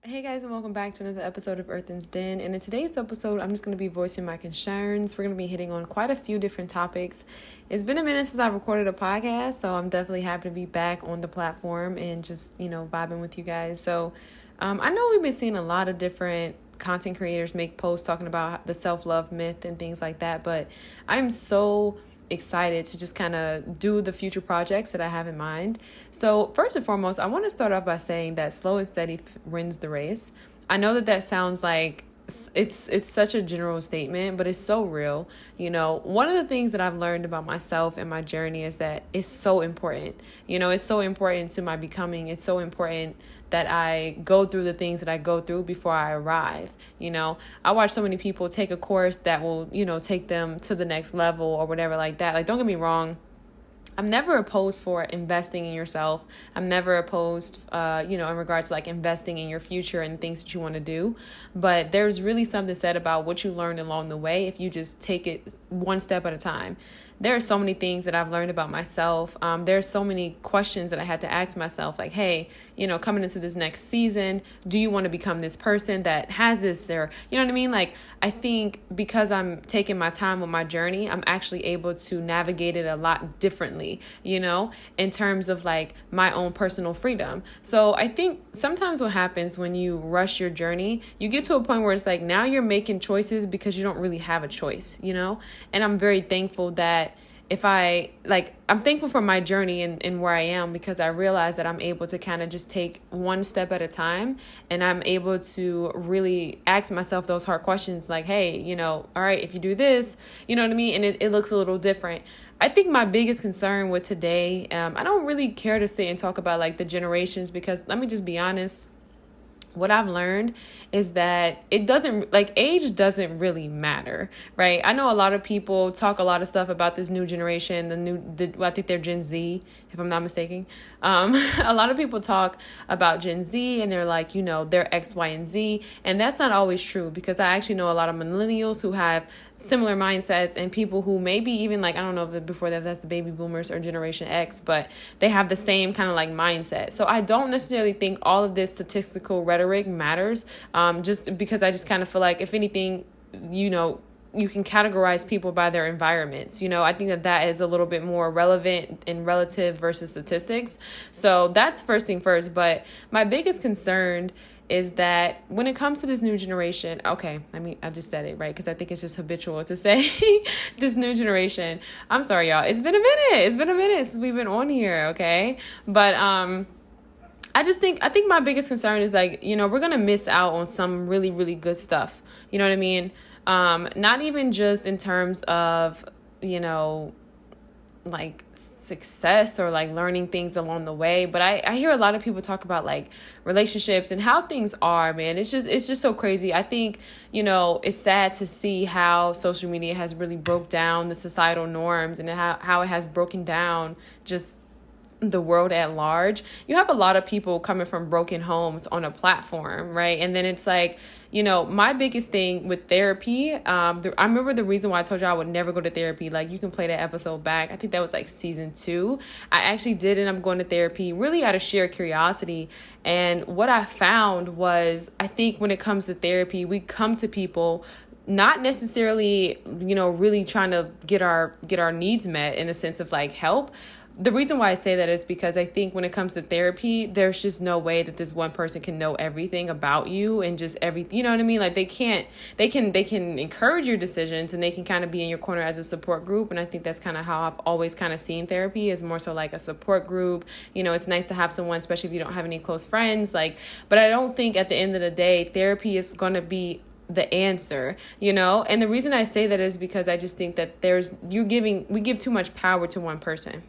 Hey guys, and welcome back to another episode of Earthen's Den. And in today's episode, I'm just going to be voicing my concerns. We're going to be hitting on quite a few different topics. It's been a minute since I recorded a podcast, so I'm definitely happy to be back on the platform and just, vibing with you guys. So I know we've been seeing a lot of different content creators make posts talking about the self-love myth and things like that, but I'm so excited to just kind of do the future projects that I have in mind. So first and foremost, I want to start off by saying that slow and steady wins the race. I know that sounds like it's such a general statement, but it's so real. One of the things that I've learned about myself and my journey is that it's so important. It's so important to my becoming. It's so important that I go through the things that I go through before I arrive. I watch so many people take a course that will, take them to the next level or whatever like that. Like, don't get me wrong. I'm never opposed for investing in yourself. I'm never opposed, in regards to like investing in your future and things that you want to do. But there's really something said about what you learned along the way if you just take it one step at a time. There are so many things that I've learned about myself. There's so many questions that I had to ask myself, like, hey, coming into this next season, do you want to become this person that has this, or, you know what I mean? Like, I think because I'm taking my time with my journey, I'm actually able to navigate it a lot differently, in terms of like my own personal freedom. So I think sometimes what happens when you rush your journey, you get to a point where it's like, now you're making choices because you don't really have a choice, and I'm very thankful that I'm thankful for my journey and where I am, because I realize that I'm able to kind of just take one step at a time, and I'm able to really ask myself those hard questions like, hey, all right, if you do this, you know what I mean? And it looks a little different. I think my biggest concern with today, I don't really care to sit and talk about like the generations, because let me just be honest. What I've learned is that age doesn't really matter, right? I know a lot of people talk a lot of stuff about this new generation, I think they're Gen Z, if I'm not mistaken. A lot of people talk about Gen Z and they're like, they're X, Y, and Z. And that's not always true, because I actually know a lot of millennials who have similar mindsets, and people who maybe even like, I don't know if before that's the baby boomers or Generation X, but they have the same kind of like mindset. So I don't necessarily think all of this statistical rhetoric matters, just because I just kind of feel like, if anything, you can categorize people by their environments. I think that is a little bit more relevant in relative versus statistics. So that's first thing first. But my biggest concern is that when it comes to this new generation, I just said it, right? Because I think it's just habitual to say this new generation. I'm sorry, y'all. It's been a minute since we've been on here, okay? But I think my biggest concern is like, we're going to miss out on some really, really good stuff. You know what I mean? Not even just in terms of, like success or like learning things along the way. But I hear a lot of people talk about like relationships and how things are, man. It's just so crazy. I think, it's sad to see how social media has really broke down the societal norms, and how it has broken down just the world at large. You have a lot of people coming from broken homes on a platform, right? And then it's like, my biggest thing with therapy, I remember the reason why I told you I would never go to therapy. Like, you can play that episode back. I think that was like season 2. I actually did end up going to therapy really out of sheer curiosity. And what I found was, I think when it comes to therapy, we come to people not necessarily, really trying to get our needs met in a sense of like help. The reason why I say that is because I think when it comes to therapy, there's just no way that this one person can know everything about you and just everything, you know what I mean? Like, they can encourage your decisions, and they can kind of be in your corner as a support group. And I think that's kind of how I've always kind of seen therapy, is more so like a support group. It's nice to have someone, especially if you don't have any close friends, but I don't think at the end of the day, therapy is going to be the answer, and the reason I say that is because I just think that we give too much power to one person.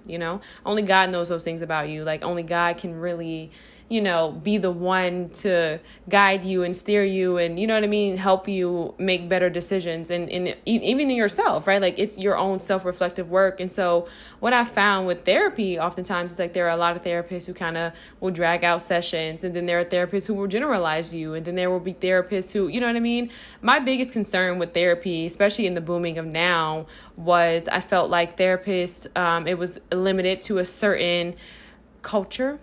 Only God knows those things about you. Like, only God can really be the one to guide you and steer you and, you know what I mean, help you make better decisions and even in yourself, right? Like, it's your own self-reflective work. And so what I found with therapy oftentimes is like, there are a lot of therapists who kind of will drag out sessions, and then there are therapists who will generalize you, and then there will be therapists who, you know what I mean? My biggest concern with therapy, especially in the booming of now, was I felt like therapists, it was limited to a certain culture,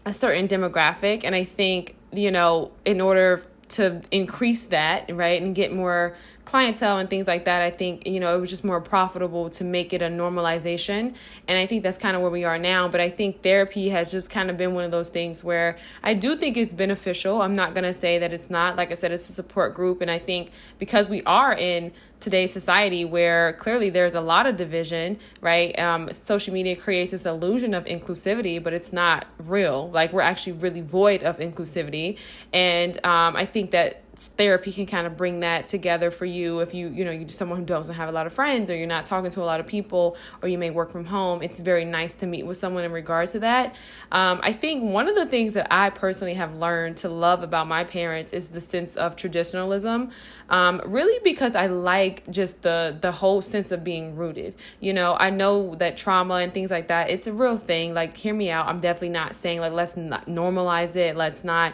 a certain demographic. And I think in order to increase that, right, and get more clientele and things like that, I think, it was just more profitable to make it a normalization. And I think that's kind of where we are now. But I think therapy has just kind of been one of those things where I do think it's beneficial. I'm not going to say that it's not. Like I said, it's a support group. And I think because we are in today's society where clearly there's a lot of division, right? Social media creates this illusion of inclusivity, but it's not real. Like, we're actually really void of inclusivity. And I think that therapy can kind of bring that together for you if you're someone who doesn't have a lot of friends, or you're not talking to a lot of people, or you may work from home. It's very nice to meet with someone in regards to that. I think one of the things that I personally have learned to love about my parents is the sense of traditionalism, really because I like just the whole sense of being rooted. I know that trauma and things like that, it's a real thing. Like, hear me out. I'm definitely not saying like, let's not normalize it. Let's not,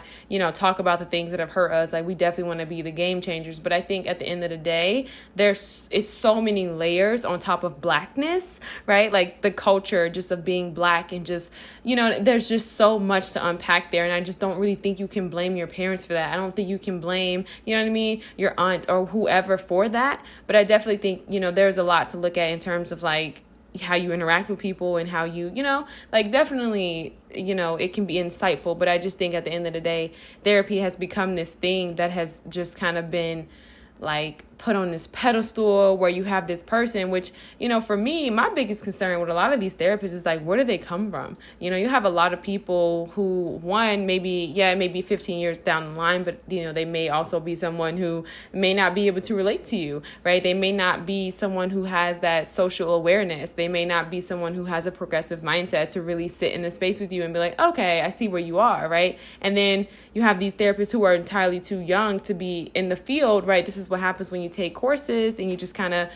talk about the things that have hurt us. Like, we definitely want to be the game changers. But I think at the end of the day, it's so many layers on top of blackness, right? Like, the culture just of being black, and just, there's just so much to unpack there. And I just don't really think you can blame your parents for that. I don't think you can blame, your aunt or whoever for that. But I definitely think, there's a lot to look at in terms of like how you interact with people and how you, definitely, it can be insightful. But I just think at the end of the day, therapy has become this thing that has just kind of been like put on this pedestal where you have this person, which, for me, my biggest concern with a lot of these therapists is like, where do they come from? You have a lot of people who, one, maybe 15 years down the line, but, they may also be someone who may not be able to relate to you, right? They may not be someone who has that social awareness. They may not be someone who has a progressive mindset to really sit in the space with you and be like, okay, I see where you are, right? And then you have these therapists who are entirely too young to be in the field, right? This is what happens when you take courses and you just kind of,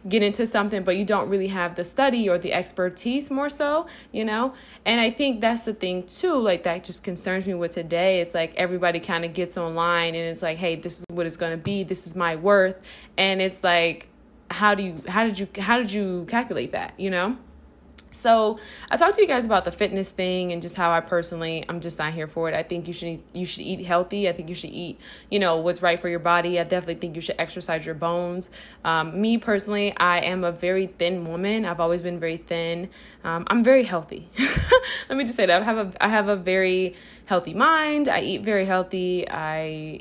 get into something, but you don't really have the study or the expertise more so, And I think that's the thing too, like that just concerns me with today. It's like everybody kind of gets online and it's like, hey, this is what it's going to be. This is my worth. And it's like, how did you calculate that, So I talked to you guys about the fitness thing and just how I'm just not here for it. I think you should eat healthy. I think you should eat, what's right for your body. I definitely think you should exercise your bones. Me personally, I am a very thin woman. I've always been very thin. I'm very healthy. Let me just say that I have a very healthy mind. I eat very healthy. I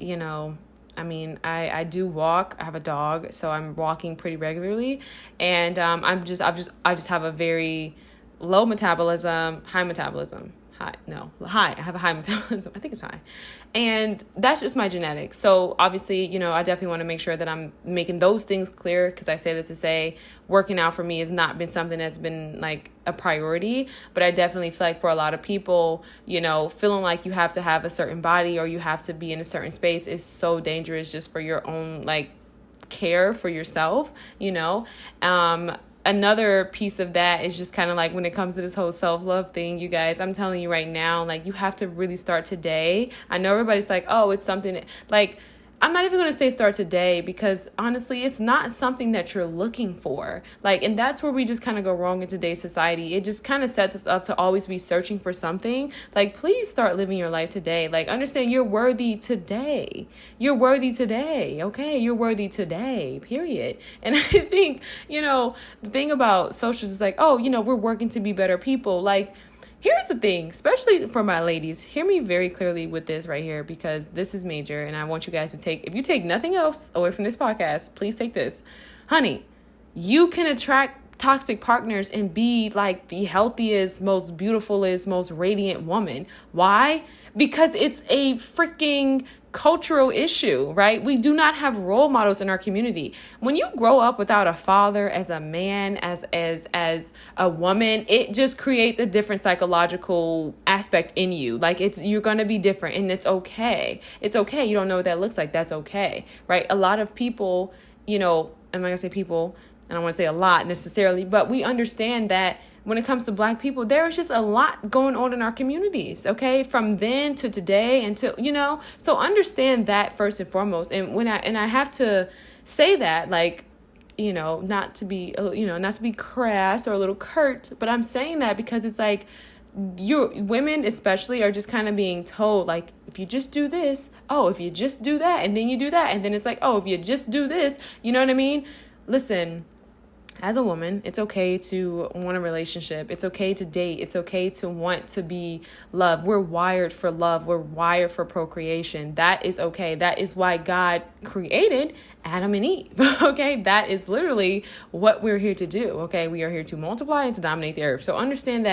do walk. I have a dog, so I'm walking pretty regularly, and I just have a very low metabolism, high metabolism. High. I have a high metabolism. I think it's high. And that's just my genetics. So obviously, I definitely want to make sure that I'm making those things clear, because I say that to say working out for me has not been something that's been like a priority. But I definitely feel like for a lot of people, feeling like you have to have a certain body or you have to be in a certain space is so dangerous just for your own like care for yourself, Another piece of that is just kind of like when it comes to this whole self-love thing, you guys, I'm telling you right now, like you have to really start today. I know everybody's like, oh, it's something like, I'm not even going to say start today, because honestly, it's not something that you're looking for. Like, and that's where we just kind of go wrong in today's society. It just kind of sets us up to always be searching for something. Like, please start living your life today. Like, understand you're worthy today. You're worthy today. Okay. You're worthy today, period. And I think, the thing about socials is like, oh, we're working to be better people. Like, here's the thing, especially for my ladies, hear me very clearly with this right here, because this is major. And I want you guys to if you take nothing else away from this podcast, please take this. Honey, you can attract toxic partners and be like the healthiest, most beautifulest, most radiant woman. Why? Because it's a freaking cultural issue, right? We do not have role models in our community. When you grow up without a father, as a man, as a woman, it just creates a different psychological aspect in you. Like you're going to be different, and it's okay. It's okay. You don't know what that looks like. That's okay, right? A lot of people, I'm not going to say people, I don't want to say a lot necessarily, but we understand that when it comes to Black people, there is just a lot going on in our communities, okay? From then to today until, so understand that first and foremost. And I have to say that, like, not to be crass or a little curt, but I'm saying that because it's like, women especially are just kind of being told, like, if you just do this, oh, if you just do that, and then you do that, and then it's like, oh, if you just do this, you know what I mean? Listen, as a woman, it's okay to want a relationship. It's okay to date. It's okay to want to be loved. We're wired for love. We're wired for procreation. That is okay. That is why God created Adam and Eve. Okay, that is literally what we're here to do. Okay, we are here to multiply and to dominate the earth. So understand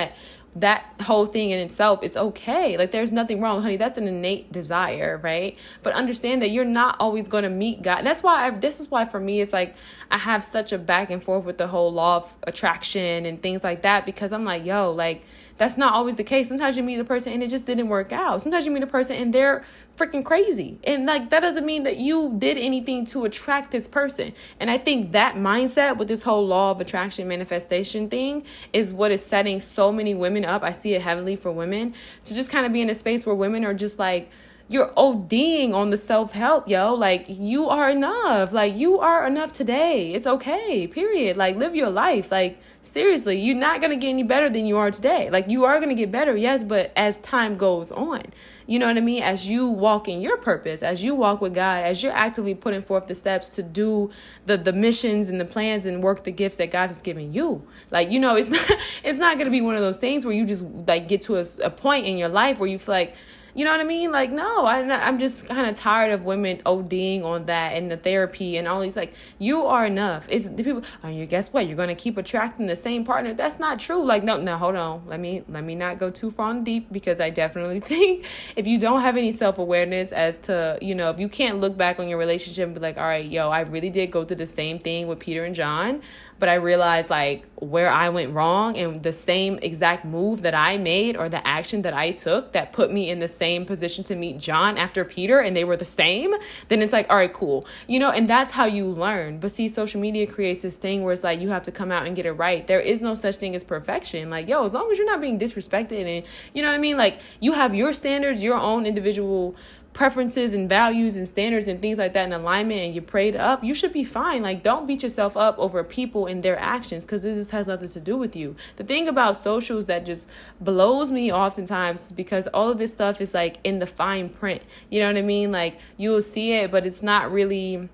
that whole thing in itself is okay. Like, there's nothing wrong, honey. That's an innate desire, right? But understand that you're not always going to meet God. This is why for me, it's like I have such a back and forth with the whole law of attraction and things like that, because I'm like, yo, like, that's not always the case. Sometimes you meet a person and it just didn't work out. Sometimes you meet a person and they're freaking crazy. And like, that doesn't mean that you did anything to attract this person. And I think that mindset with this whole law of attraction manifestation thing is what is setting so many women up. I see it heavily for women to just kind of be in a space where women are just like, you're ODing on the self-help, yo. Like, you are enough. Like, you are enough today. It's okay, period. Like, live your life. Like, seriously, you're not going to get any better than you are today. Like, you are going to get better, yes, but as time goes on, you know what I mean? As you walk in your purpose, as you walk with God, as you're actively putting forth the steps to do the missions and the plans and work the gifts that God has given you. Like, you know, it's not going to be one of those things where you just like get to a point in your life where you feel like, you know what I mean? Like, no, I'm just kind of tired of women ODing on that and the therapy and all these, like, you are enough. It's the people, oh, you guess what? You're going to keep attracting the same partner. That's not true. Like, no, hold on. Let me not go too far in deep, because I definitely think if you don't have any self-awareness as to, you know, if you can't look back on your relationship and be like, all right, yo, I really did go through the same thing with Peter and John, but I realized like where I went wrong, and the same exact move that I made or the action that I took that put me in the same position to meet John after Peter, and they were the same, then it's like, all right, cool. You know, and that's how you learn. But see, social media creates this thing where it's like you have to come out and get it right. There is no such thing as perfection. Like, yo, as long as you're not being disrespected and, you know what I mean? Like, you have your standards, your own individual preferences and values and standards and things like that in alignment, and you prayed up, you should be fine. Like, don't beat yourself up over people and their actions, because this just has nothing to do with you. The thing about socials that just blows me oftentimes is because all of this stuff is like in the fine print. You know what I mean? Like, you'll see it, but it's not really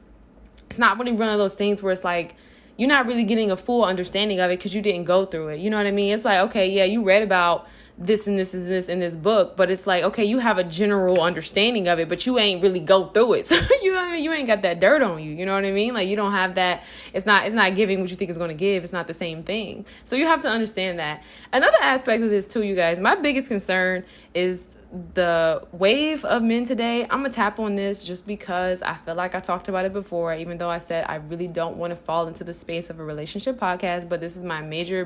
one of those things where it's like you're not really getting a full understanding of it because you didn't go through it. You know what I mean? It's like, okay, yeah, you read about this and this and this in this book, but it's like, okay, you have a general understanding of it, but you ain't really go through it. So, you know what I mean? You ain't got that dirt on you. You know what I mean? Like, you don't have that. It's not giving what you think it's going to give. It's not the same thing. So you have to understand that. Another aspect of this too, you guys, my biggest concern is the wave of men today. I'm gonna tap on this just because I feel like I talked about it before, even though I said I really don't want to fall into the space of a relationship podcast, but this is my major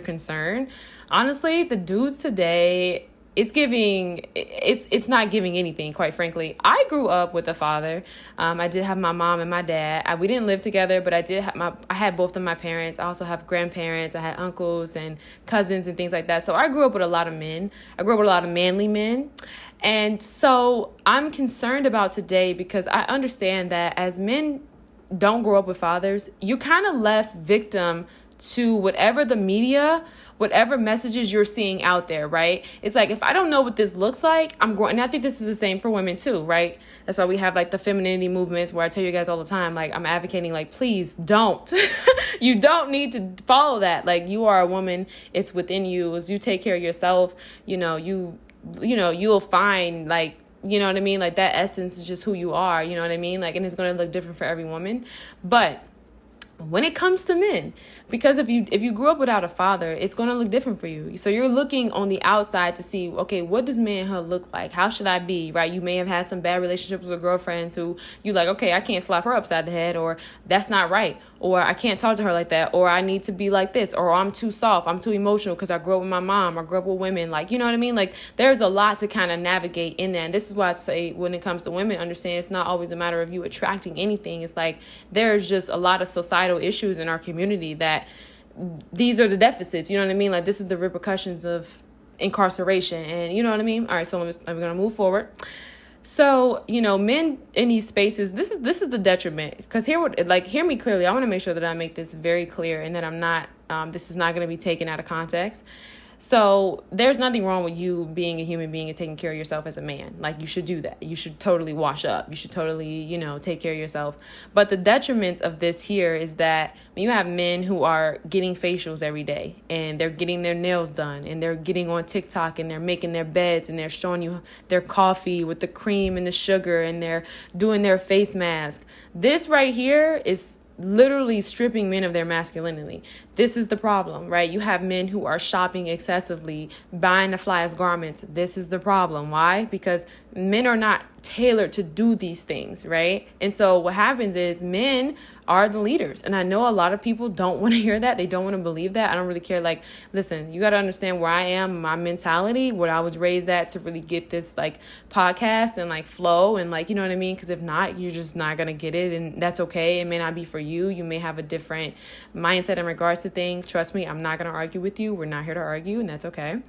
concern. Honestly, the dudes today, it's not giving anything, quite frankly. I grew up with a father. I did have my mom and my dad. We didn't live together, but I had both of my parents. I also have grandparents. I had uncles and cousins and things like that. So I grew up with a lot of men. I grew up with a lot of manly men. And so I'm concerned about today, because I understand that as men don't grow up with fathers, you're kind of left victim to whatever the media, whatever messages you're seeing out there, right? It's like, if I don't know what this looks like, I'm growing. And I think this is the same for women too, right? That's why we have like the femininity movements where I tell you guys all the time, like, I'm advocating, like, please don't. You don't need to follow that. Like, you are a woman. It's within you. As you take care of yourself, you'll find, like, you know what I mean? Like, that essence is just who you are. You know what I mean? Like, and it's going to look different for every woman. But when it comes to men, because if you grew up without a father, it's going to look different for you. So you're looking on the outside to see, okay, what does manhood look like? How should I be, right? You may have had some bad relationships with girlfriends who you like, okay, I can't slap her upside the head, or that's not right, or I can't talk to her like that, or I need to be like this, or I'm too soft, I'm too emotional because I grew up with my mom, or grew up with women. Like, you know what I mean? Like, there's a lot to kind of navigate in there. And this is why I say, when it comes to women, understand it's not always a matter of you attracting anything. It's like, there's just a lot of societal issues in our community that these are the deficits. You know what I mean? Like, this is the repercussions of incarceration, and you know what I mean? All right, so I'm going to move forward. So, you know, men in these spaces, this is the detriment, because hear me clearly. I want to make sure that I make this very clear, and that I'm not This is not going to be taken out of context. So there's nothing wrong with you being a human being and taking care of yourself as a man. Like, you should do that. You should totally wash up. You should totally, take care of yourself. But the detriment of this here is that when you have men who are getting facials every day and they're getting their nails done and they're getting on TikTok and they're making their beds and they're showing you their coffee with the cream and the sugar and they're doing their face mask. This right here is literally stripping men of their masculinity. This is the problem, right? You have men who are shopping excessively, buying the flyest garments. This is the problem. Why? Because men are not tailored to do these things, right? And so what happens is men are the leaders. And I know a lot of people don't want to hear that. They don't want to believe that. I don't really care. Like, listen, you got to understand where I am, my mentality, what I was raised at to really get this like podcast and like flow and like, you know what I mean? Because if not, you're just not going to get it. And that's okay. It may not be for you. You may have a different mindset in regards to things. Trust me, I'm not going to argue with you. We're not here to argue, and that's okay.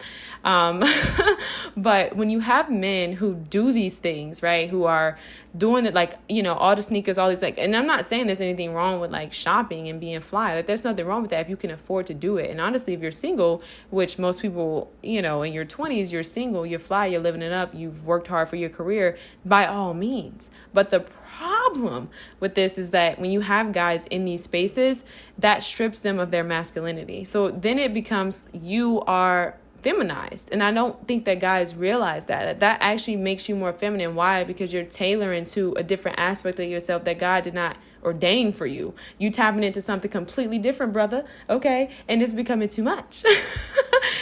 But when you have men who do these things, right, who are doing it, like, all the sneakers, all these, like, and I'm not saying there's anything wrong with like shopping and being fly. Like, there's nothing wrong with that if you can afford to do it. And honestly, if you're single, which most people, in your 20s, you're single, you're fly, you're living it up, you've worked hard for your career, by all means. But the problem with this is that when you have guys in these spaces, that strips them of their masculinity. So then it becomes, you are feminized. And I don't think that guys realize that actually makes you more feminine. Why? Because you're tailoring to a different aspect of yourself that God did not ordain for you. You tapping into something completely different, brother. Okay. And it's becoming too much.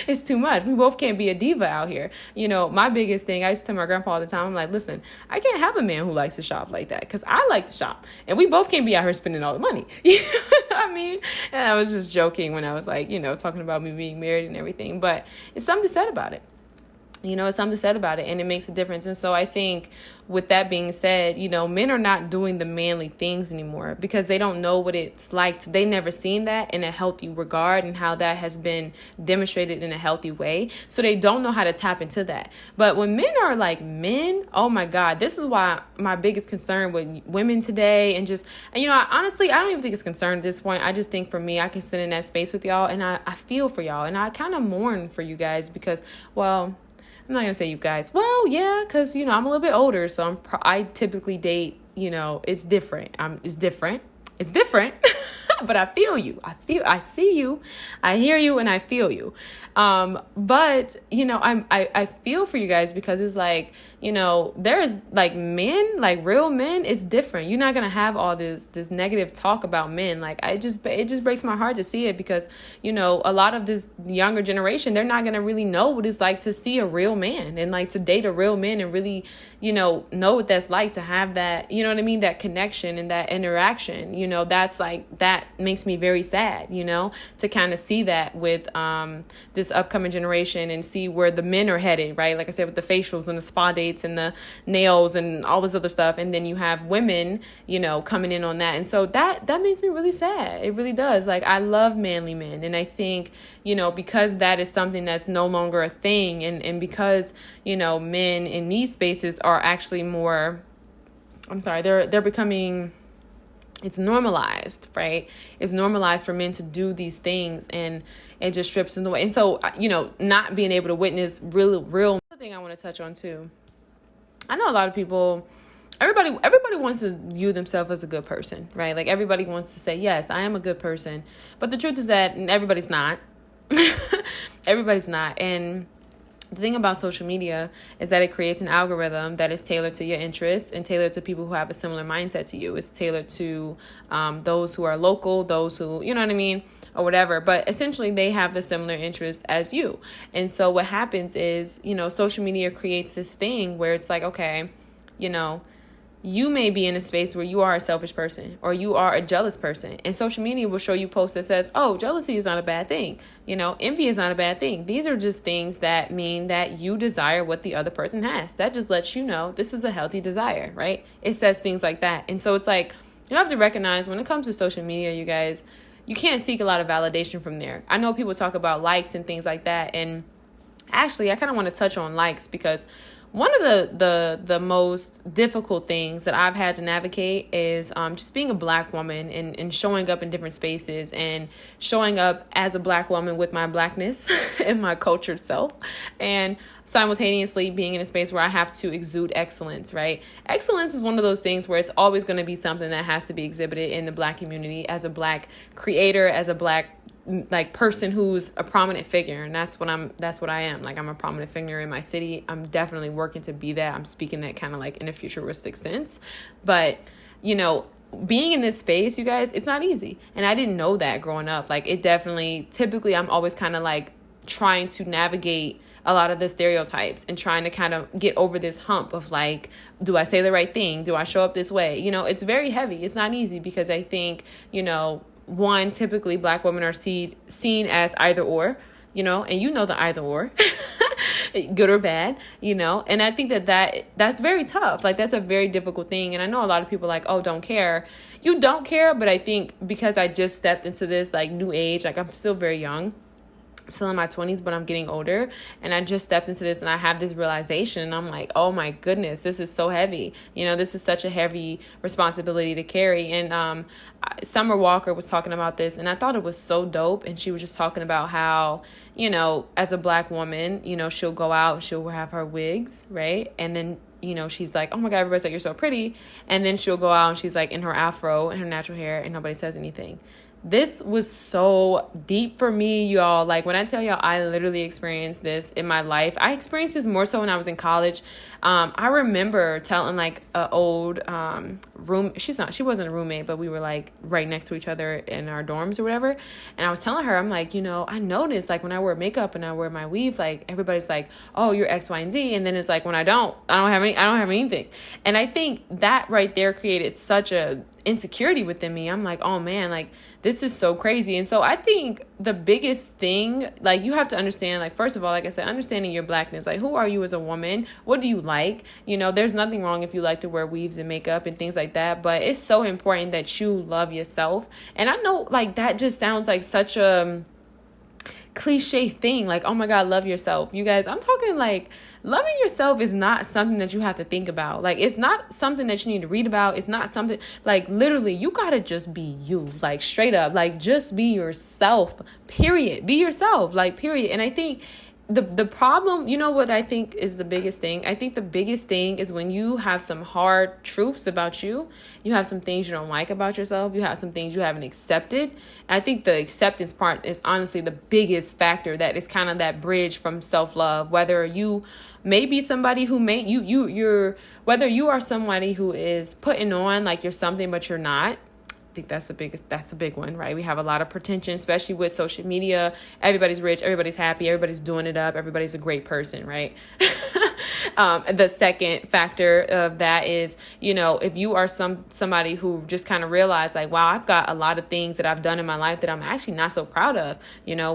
It's too much. We both can't be a diva out here. My biggest thing, I used to tell my grandpa all the time, I'm like, listen, I can't have a man who likes to shop like that because I like to shop and we both can't be out here spending all the money. You know what I mean? And I was just joking when I was like, talking about me being married and everything, but it's something said about it. It's something said about it, and it makes a difference. And so I think with that being said, men are not doing the manly things anymore because they don't know what it's like. They never seen that in a healthy regard and how that has been demonstrated in a healthy way. So they don't know how to tap into that. But when men are like men, oh my God, this is why my biggest concern with women today and just, honestly, I don't even think it's concerned at this point. I just think for me, I can sit in that space with y'all and I feel for y'all and I kind of mourn for you guys because, well, I'm not going to say you guys. Well, yeah, because, I'm a little bit older. So I typically date, it's different. It's different. It's different. But I feel you. I see you. I hear you and I feel you. But, I feel for you guys because it's like, there's like men, like real men, it's different. You're not going to have all this negative talk about men. Like it just breaks my heart to see it because, a lot of this younger generation, they're not going to really know what it's like to see a real man and like to date a real man and really, know what that's like to have that, that connection and that interaction, that's like, that makes me very sad, to kind of see that with this upcoming generation and see where the men are headed, right? Like I said, with the facials and the spa dates and the nails and all this other stuff. And then you have women, coming in on that. And so that makes me really sad. It really does. Like, I love manly men. And I think, because that is something that's no longer a thing and because, men in these spaces are actually more, they're becoming, it's normalized, right? It's normalized for men to do these things and it just strips them away. And so, not being able to witness real. Another thing I want to touch on too. I know a lot of people, everybody wants to view themselves as a good person, right? Like everybody wants to say, yes, I am a good person. But the truth is that everybody's not. Everybody's not. And the thing about social media is that it creates an algorithm that is tailored to your interests and tailored to people who have a similar mindset to you. It's tailored to those who are local, those who, you know what I mean, or whatever. But essentially, they have the similar interests as you. And so what happens is, social media creates this thing where it's like, okay, you may be in a space where you are a selfish person or you are a jealous person. And social media will show you posts that says, oh, jealousy is not a bad thing. Envy is not a bad thing. These are just things that mean that you desire what the other person has. That just lets you know this is a healthy desire, right? It says things like that. And so it's like, you have to recognize when it comes to social media, you guys, you can't seek a lot of validation from there. I know people talk about likes and things like that. And actually, I kind of want to touch on likes because one of the most difficult things that I've had to navigate is just being a Black woman and showing up in different spaces and showing up as a Black woman with my Blackness and my cultured self, and simultaneously being in a space where I have to exude excellence, right? Excellence is one of those things where it's always going to be something that has to be exhibited in the Black community as a Black creator, as a Black person who's a prominent figure. And that's what I am. Like, I'm a prominent figure in my city. I'm definitely working to be that. I'm speaking that kind of like in a futuristic sense. But, being in this space, you guys, it's not easy. And I didn't know that growing up. Like, it definitely, typically I'm always kind of like trying to navigate a lot of the stereotypes and trying to kind of get over this hump of like, do I say the right thing? Do I show up this way? It's very heavy. It's not easy because I think, one, typically Black women are seen as either or, and the either or, good or bad, and I think that's very tough. Like, that's a very difficult thing. And I know a lot of people are like, oh, don't care. You don't care. But I think because I just stepped into this like new age, like I'm still very young. I'm still in my 20s, but I'm getting older, and I just stepped into this and I have this realization, and I'm like, oh my goodness, this is so heavy. This is such a heavy responsibility to carry. And Summer Walker was talking about this, and I thought it was so dope. And she was just talking about how, as a Black woman, she'll go out, she'll have her wigs, right? And then she's like, oh my God, everybody's like, you're so pretty. And then she'll go out and she's like in her afro and her natural hair, and nobody says anything. This was so deep for me, y'all. Like, when I tell y'all, I literally experienced this in my life. I experienced this more so when I was in college. I remember telling like an old she wasn't a roommate, but we were like right next to each other in our dorms or whatever. And I was telling her, I'm like, I noticed like when I wear makeup and I wear my weave, like everybody's like, oh, you're X, Y, and Z. And then it's like when I don't have anything. And I think that right there created such a insecurity within me. I'm like, oh man, like this is so crazy. And so I think the biggest thing, like, you have to understand, like, first of all, like I said, understanding your Blackness, like, who are you as a woman? What do you like? There's nothing wrong if you like to wear weaves and makeup and things like that, but it's so important that you love yourself. And I know, like, that just sounds like such a cliche thing, like, oh my God, love yourself. You guys, I'm talking like loving yourself is not something that you have to think about. Like, it's not something that you need to read about. It's not something, like, literally you gotta just be you, like, straight up, like, just be yourself, period. Be yourself, like, period. And I think the problem, what I think is the biggest thing? I think the biggest thing is when you have some hard truths about you, you have some things you don't like about yourself, you have some things you haven't accepted. And I think the acceptance part is honestly the biggest factor that is kind of that bridge from self-love. Whether you may be somebody who whether you are somebody who is putting on like you're something but you're not. I think that's a big one, right? We have a lot of pretension, especially with social media. Everybody's rich, everybody's happy, everybody's doing it up, everybody's a great person, right? The second factor of that is, if you are somebody who just kind of realized like, wow, I've got a lot of things that I've done in my life that I'm actually not so proud of,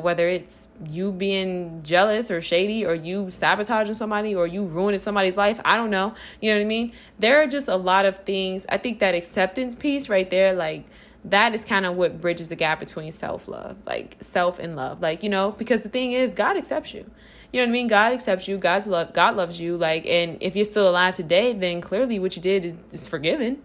whether it's you being jealous or shady or you sabotaging somebody or you ruining somebody's life, I don't know. You know what I mean? There are just a lot of things. I think that acceptance piece right there, like, that is kind of what bridges the gap between self-love, like self and love, like, because the thing is, God accepts you. You know what I mean? God accepts you. God loves you. Like, and if you're still alive today, then clearly what you did is forgiven.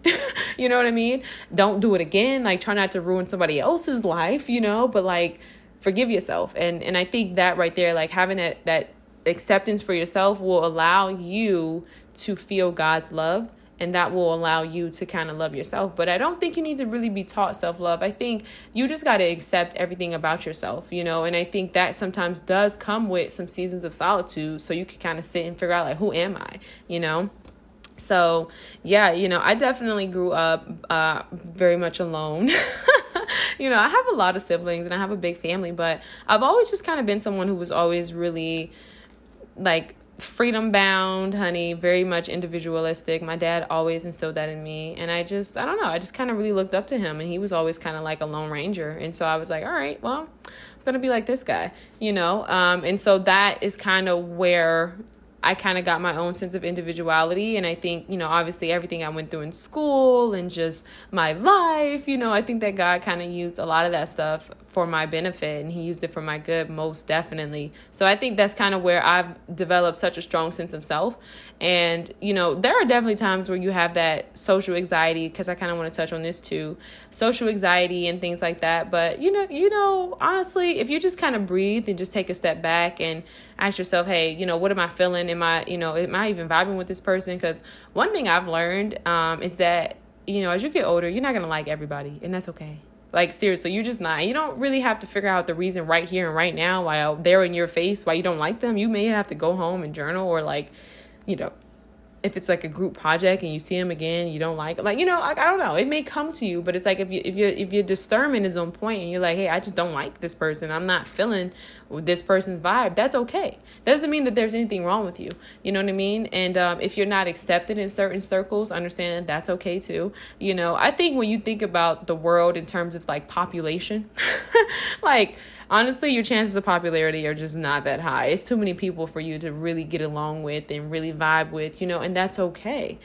You know what I mean? Don't do it again. Like, try not to ruin somebody else's life, but like, forgive yourself. And I think that right there, like, having that acceptance for yourself will allow you to feel God's love. And that will allow you to kind of love yourself. But I don't think you need to really be taught self-love. I think you just got to accept everything about yourself, and I think that sometimes does come with some seasons of solitude. So you can kind of sit and figure out, like, who am I, So, yeah, I definitely grew up very much alone. I have a lot of siblings and I have a big family, but I've always just kind of been someone who was always really, like, freedom bound, honey, very much individualistic. My dad always instilled that in me, and I don't know, I just kind of really looked up to him, and he was always kind of like a lone ranger, and so I was like, all right, well, I'm gonna be like this guy, and so that is kind of where I kind of got my own sense of individuality. And I think, obviously everything I went through in school and just my life, I think that God kind of used a lot of that stuff for my benefit and he used it for my good, most definitely. So I think that's kind of where I've developed such a strong sense of self. And, there are definitely times where you have that social anxiety, because I kind of want to touch on this too, social anxiety and things like that. But, honestly, if you just kind of breathe and just take a step back and ask yourself, hey, what am I feeling? Am I even vibing with this person? Because one thing I've learned is that, as you get older, you're not going to like everybody, and that's okay. Like, seriously, you're just not. You don't really have to figure out the reason right here and right now while they're in your face, why you don't like them. You may have to go home and journal, or if it's like a group project and you see them again, you don't like, I don't know. It may come to you, but it's like if your discernment is on point and you're like, hey, I just don't like this person. I'm not feeling this person's vibe. That's okay. That doesn't mean that there's anything wrong with you. You know what I mean? And if you're not accepted in certain circles, understand that's okay too. I think when you think about the world in terms of like population, honestly, your chances of popularity are just not that high. It's too many people for you to really get along with and really vibe with, and that's okay,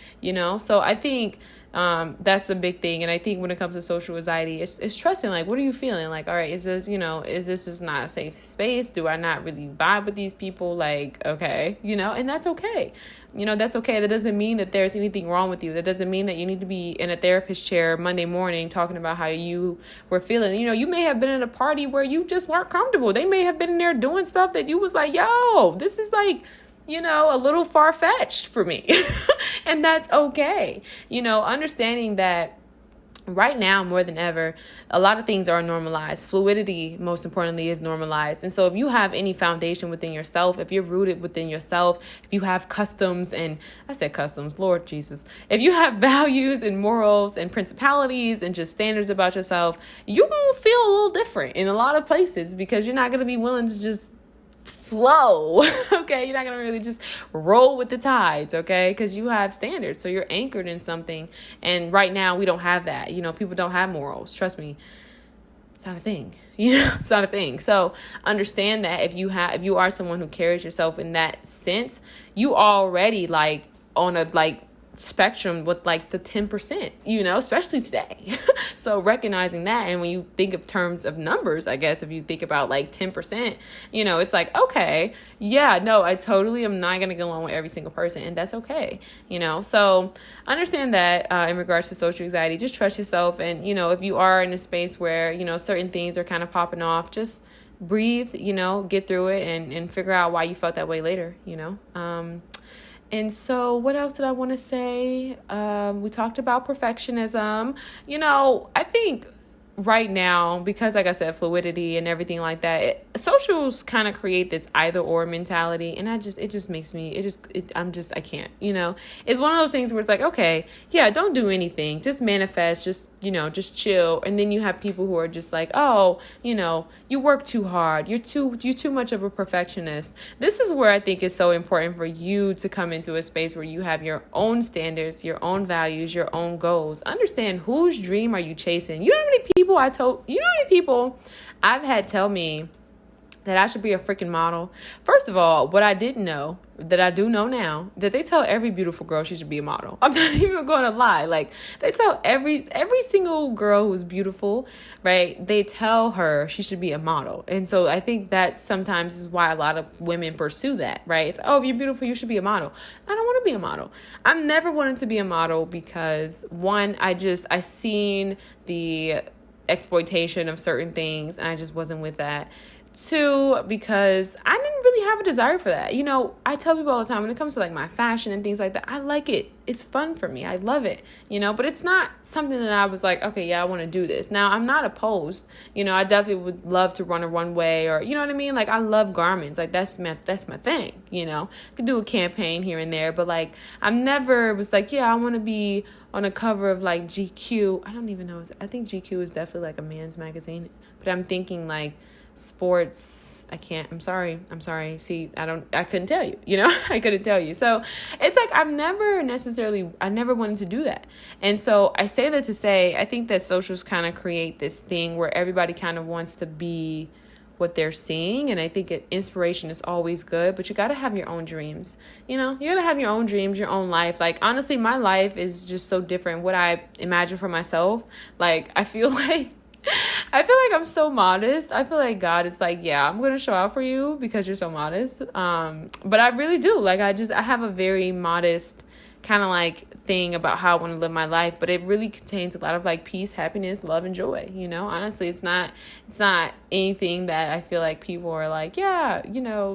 So I think that's a big thing. And I think when it comes to social anxiety, it's trusting, like, what are you feeling? Like, all right, is this just not a safe space? Do I not really vibe with these people? Like, okay, and that's okay. That's okay. That doesn't mean that there's anything wrong with you. That doesn't mean that you need to be in a therapist chair Monday morning talking about how you were feeling. You may have been at a party where you just weren't comfortable. They may have been in there doing stuff that you was like, yo, this is like, a little far-fetched for me. And that's okay. Understanding that right now, more than ever, a lot of things are normalized. Fluidity, most importantly, is normalized. And so if you have any foundation within yourself, if you're rooted within yourself, if you have customs, and I said customs, Lord Jesus, if you have values and morals and principalities and just standards about yourself, you're going to feel a little different in a lot of places, because you're not going to be willing to just flow. Okay, you're not gonna really just roll with the tides, okay, because you have standards, so you're anchored in something. And right now we don't have that. People don't have morals. Trust me, it's not a thing. It's not a thing. So understand that if you are someone who carries yourself in that sense, you already like on a spectrum with like the 10%, especially today. So recognizing that, and when you think of terms of numbers, I guess if you think about like 10%, it's like, okay, yeah, no, I totally am not going to get along with every single person, and that's okay. So understand that in regards to social anxiety, just trust yourself. And if you are in a space where certain things are kind of popping off, just breathe, get through it and figure out why you felt that way later. And so what else did I want to say? We talked about perfectionism. I think right now, because like I said, fluidity and everything like that, socials kind of create this either or mentality. And I can't, it's one of those things where it's like, okay, yeah, don't do anything, just manifest, just chill. And then you have people who are just like, oh, you work too hard. You're too much of a perfectionist. This is where I think it's so important for you to come into a space where you have your own standards, your own values, your own goals. Understand, whose dream are you chasing? You know how many people I've had tell me that I should be a freaking model. First of all, what I didn't know, that I do know now, that they tell every beautiful girl she should be a model. I'm not even going to lie. Like, they tell every single girl who's beautiful, right? They tell her she should be a model. And so I think that sometimes is why a lot of women pursue that, right? It's, oh, if you're beautiful, you should be a model. I don't want to be a model. I've never wanted to be a model because, one, I seen the exploitation of certain things and I just wasn't with that. Two, because I didn't really have a desire for that. I tell people all the time when it comes to like my fashion and things like that, I like it. It's fun for me. I love it, but it's not something that I was like, okay, yeah, I want to do this. Now, I'm not opposed. I definitely would love to run a runway, or, you know what I mean? Like, I love garments. Like, that's my thing, I could do a campaign here and there, but like, I never was like, yeah, I want to be on a cover of like GQ. I don't even know. I think GQ is definitely like a man's magazine, but I'm thinking like sports. I'm sorry. See, I couldn't tell you, I couldn't tell you. So it's like, I never wanted to do that. And so I say that to say, I think that socials kind of create this thing where everybody kind of wants to be what they're seeing. And I think inspiration is always good, but you got to have your own dreams. You got to have your own dreams, your own life. Like, honestly, my life is just so different. What I imagine for myself, like, I feel like I feel like I'm so modest. I feel like God is like, yeah, I'm going to show out for you because you're so modest. But I really do. Like, I have a very modest kind of like thing about how I want to live my life, but it really contains a lot of like peace, happiness, love, and joy. Honestly, it's not anything that I feel like people are like, yeah,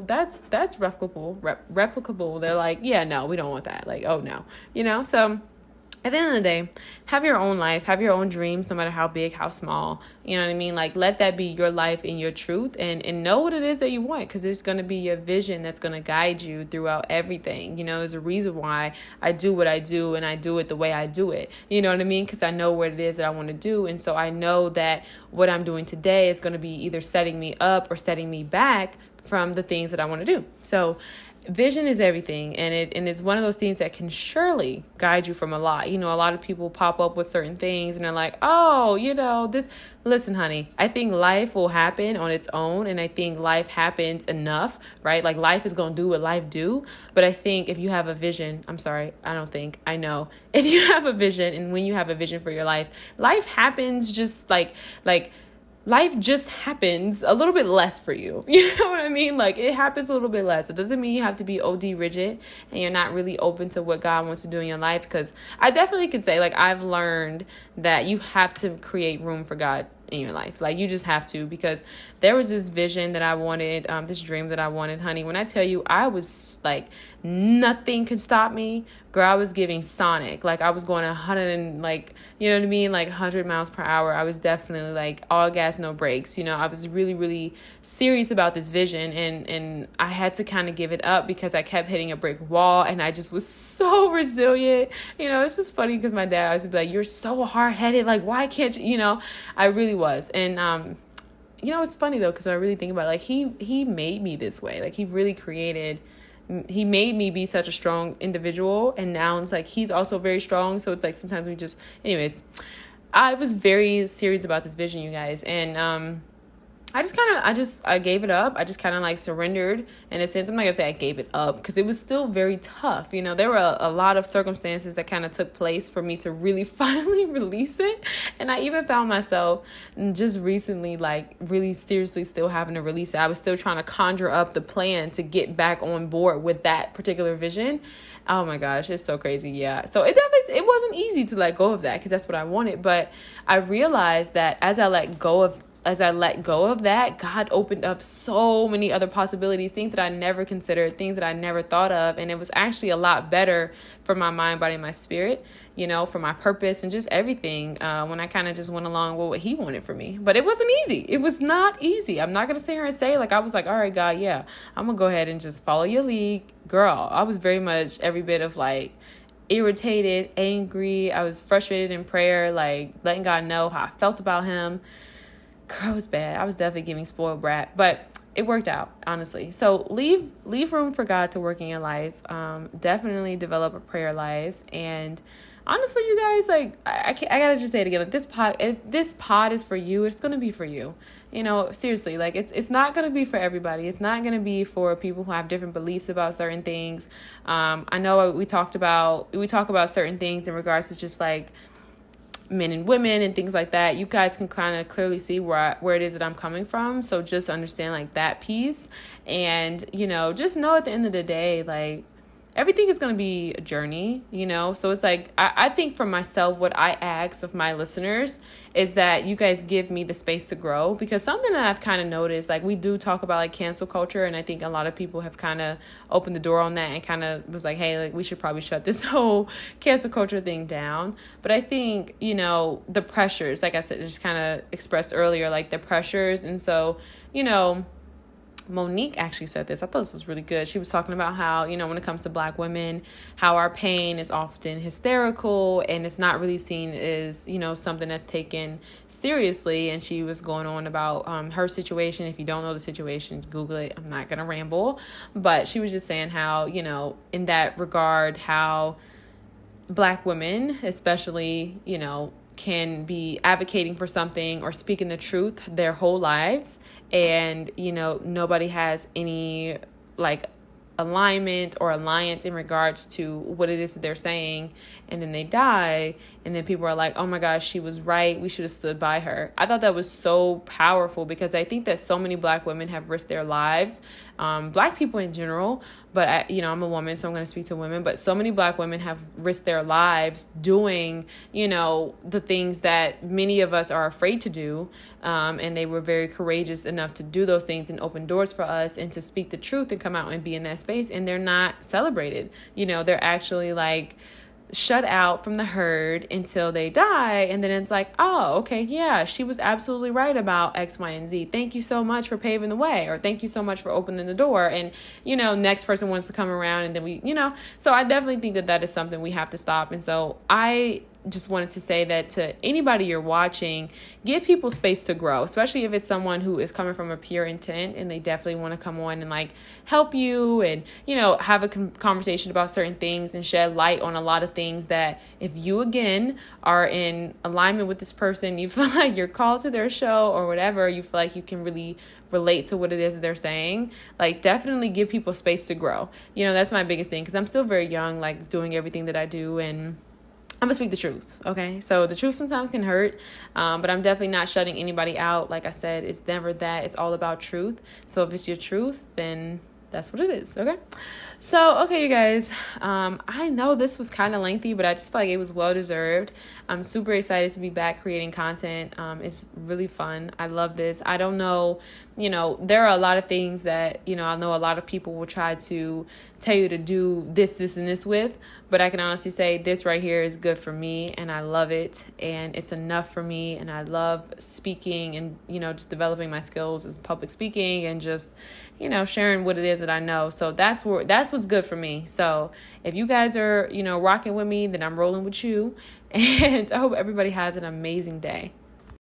that's replicable. They're like, yeah, no, we don't want that. Like, oh no, so at the end of the day, have your own life, have your own dreams, no matter how big, how small. You know what I mean? Like, let that be your life and your truth, and know what it is that you want, because it's going to be your vision that's going to guide you throughout everything. There's a reason why I do what I do, and I do it the way I do it. You know what I mean? Because I know what it is that I want to do. And so I know that what I'm doing today is going to be either setting me up or setting me back from the things that I want to do. So vision is everything, and it's one of those things that can surely guide you from a lot. A lot of people pop up with certain things and they're like, oh, this. Listen, honey, I think life will happen on its own, and I think life happens enough, right? Like, life is going to do what life do. But I think if you have a vision, I know, if you have a vision, and when you have a vision for your life happens just like life just happens a little bit less for you. You know what I mean? Like, it happens a little bit less. It doesn't mean you have to be OD rigid and you're not really open to what God wants to do in your life. Because I definitely could say, like, I've learned that you have to create room for God in your life. Like, you just have to, because there was this vision that I wanted, this dream that I wanted, honey. When I tell you, I was like, nothing could stop me. Girl, I was giving Sonic. Like, I was going 100 and like, you know what I mean? Like 100 miles per hour. I was definitely like all gas, no brakes. I was really, really serious about this vision, and I had to kind of give it up because I kept hitting a brick wall, and I just was so resilient. It's just funny because my dad always be like, you're so hard-headed. Like, why can't you? I really was. And, it's funny though, because I really think about it, like, he made me this way. Like, he made me be such a strong individual, and now it's like he's also very strong. So it's like sometimes anyways, I was very serious about this vision, you guys, and I gave it up. I just kind of like surrendered in a sense. I'm not gonna say I gave it up, because it was still very tough. There were a lot of circumstances that kind of took place for me to really finally release it. And I even found myself just recently, like, really seriously still having to release it. I was still trying to conjure up the plan to get back on board with that particular vision. Oh my gosh, it's so crazy. Yeah. So it wasn't easy to let go of that, because that's what I wanted. But I realized that as I let go of that, God opened up so many other possibilities, things that I never considered, things that I never thought of. And it was actually a lot better for my mind, body, and my spirit, for my purpose and just everything, when I kind of just went along with what he wanted for me. But it wasn't easy. It was not easy. I'm not going to sit here and say, like, I was like, all right, God, yeah, I'm going to go ahead and just follow your lead. Girl, I was very much every bit of like irritated, angry. I was frustrated in prayer, like letting God know how I felt about him. Girl, it was bad. I was definitely giving spoiled brat, but it worked out, honestly. So leave room for God to work in your life. Definitely develop a prayer life. And honestly, you guys, like, I gotta just say it again. Like, if this pod is for you, it's gonna be for you. Seriously, like, it's not gonna be for everybody. It's not gonna be for people who have different beliefs about certain things. I know we talk about certain things in regards to just like men and women and things like that. You guys can kind of clearly see where it is that I'm coming from. So just understand like that piece, and just know at the end of the day, like, everything is going to be a journey, so it's like I think for myself, what I ask of my listeners is that you guys give me the space to grow, because something that I've kind of noticed, like, we do talk about like cancel culture, and I think a lot of people have kind of opened the door on that and kind of was like, hey, like, we should probably shut this whole cancel culture thing down. But I think the pressures, like I said, just kind of expressed earlier, like the pressures. And so Monique actually said this. I thought this was really good. She was talking about how, when it comes to Black women, how our pain is often hysterical and it's not really seen as, something that's taken seriously. And she was going on about her situation. If you don't know the situation, Google it. I'm not going to ramble. But she was just saying how, in that regard, how Black women, especially, can be advocating for something or speaking the truth their whole lives. And, nobody has any, like, alignment or alliance in regards to what it is that they're saying, and then they die, and then people are like, oh my gosh, she was right, we should have stood by her. I thought that was so powerful, because I think that so many Black women have risked their lives, Black people in general, but I'm a woman, so I'm going to speak to women, but so many Black women have risked their lives doing, the things that many of us are afraid to do, and they were very courageous enough to do those things and open doors for us and to speak the truth and come out and be in that space, and they're not celebrated. They're actually like shut out from the herd until they die, and then it's like, oh, okay, yeah, she was absolutely right about X, Y, and Z. Thank you so much for paving the way, or thank you so much for opening the door, and next person wants to come around, and then so I definitely think that is something we have to stop. And so I just wanted to say that to anybody you're watching, give people space to grow, especially if it's someone who is coming from a pure intent and they definitely want to come on and like help you and, have a conversation about certain things and shed light on a lot of things that if you, again, are in alignment with this person, you feel like you're called to their show or whatever, you feel like you can really relate to what it is that they're saying, like definitely give people space to grow. That's my biggest thing, because I'm still very young, like doing everything that I do, and I'm gonna speak the truth, okay? So the truth sometimes can hurt, but I'm definitely not shutting anybody out. Like I said, it's never that. It's all about truth. So if it's your truth, then that's what it is, okay? So, okay, you guys, I know this was kind of lengthy, but I just feel like it was well-deserved. I'm super excited to be back creating content. It's really fun. I love this. I don't know, there are a lot of things that, I know a lot of people will try to tell you to do this, and this with, but I can honestly say this right here is good for me, and I love it, and it's enough for me, and I love speaking and, just developing my skills as public speaking and just, sharing what it is that I know. So that's what's good for me. So if you guys are, rocking with me, then I'm rolling with you, and I hope everybody has an amazing day.